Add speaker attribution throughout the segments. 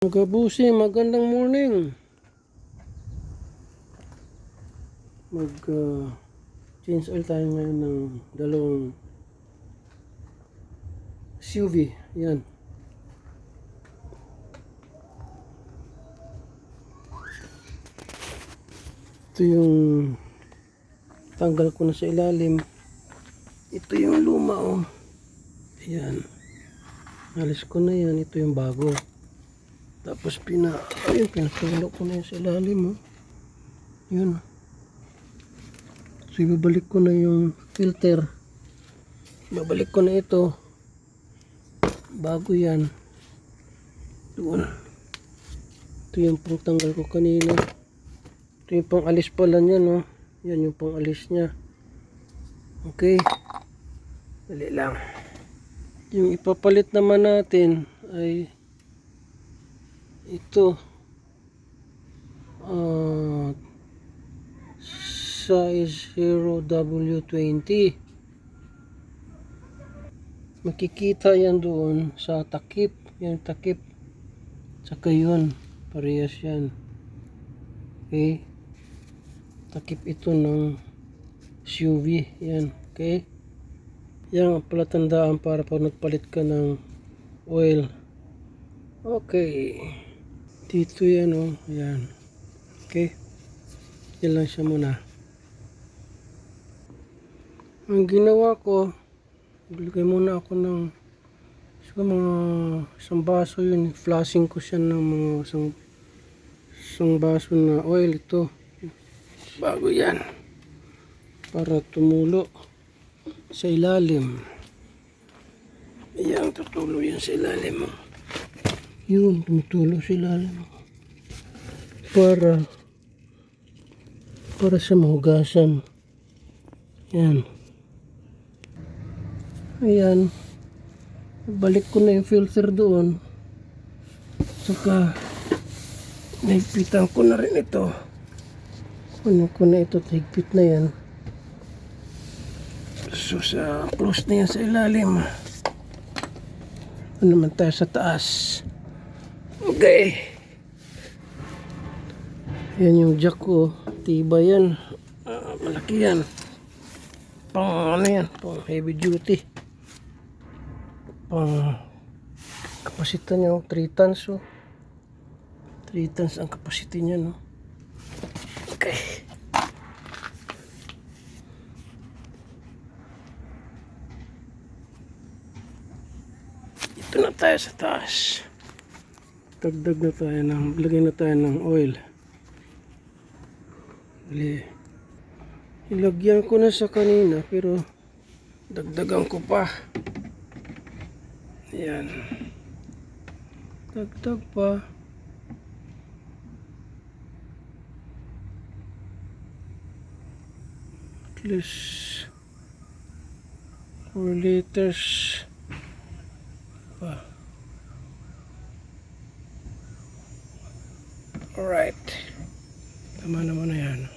Speaker 1: Mga kabusi, magandang morning. Change oil tayo ngayon ng dalawang SUV. Yan. Ito yung tanggal ko na sa ilalim. Ito yung luma, oh. Ayan. Alis ko na yan. Ito yung bago. Tapos pinatulog ko na yun sa ilalim, oh. Yun. So ibabalik ko na yung filter. Babalik ko na ito. Bago yan. Doon. Ito yung pangtanggal ko kanina. Ito yung pang alis pala niya, no. Yan yung pang alis niya. Okay. Dali lang. Yung ipapalit naman natin ay ito size 0W20. Makikita yan doon sa takip. Yan takip. Saka yun. Parehas yan. Okay. Takip ito ng SUV. Yan. Okay. Yan ang palatandaan para pag nagpalit ka ng oil. Okay. Dito yan, oh. Yan. Okay. Yan lang siya muna. Ang ginawa ko, bigay muna ako ng mga isang baso yun. Flashing ko siya ng mga isang baso na oil ito. Bago yan. Para tumulo sa ilalim. Ayan, tutulo yan sa ilalim. Yun, tumutulo sa ilalim. Para sa mahugasan. Yan. Ayan. Balik ko na yung filter doon. Saka nahigpitan ko na rin ito. Ano ko na ito, higpit na yan. So sa close na yan sa ilalim. Ano naman tayo sa taas. Okay. Yan yung jack ko. Tiba yan. Malaki yan. Pang ano yan? Pang heavy duty. Pang kapasita niya. 3 tons. 3 tons ang capacity niya. No? Okay. Ito na tayo sa taas. Lagay na tayo ng oil. Ilagyan ko na sa kanina pero dagdagan ko pa. Ayan. Dagdag pa. At least 4 liters pa. Alright. Tama naman na yan.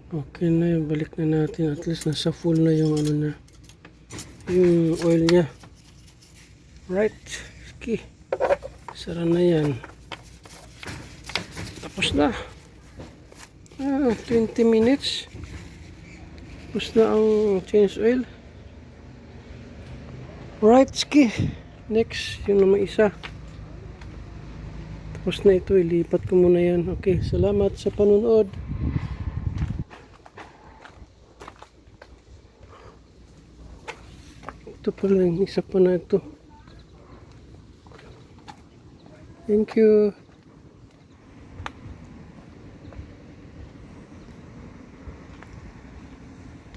Speaker 1: Okay na yun. Balik na natin. At least nasa full na yung ano na. Yung oil niya. Right. Okay. Sara na yan. Tapos na. 20 minutes. Tapos na ang change oil. Right. Okay. Next. Yung naman isa. Tapos na ito. Ilipat ko muna yan. Okay. Salamat sa panonood. Ito pala yung isa pa na ito. Thank you.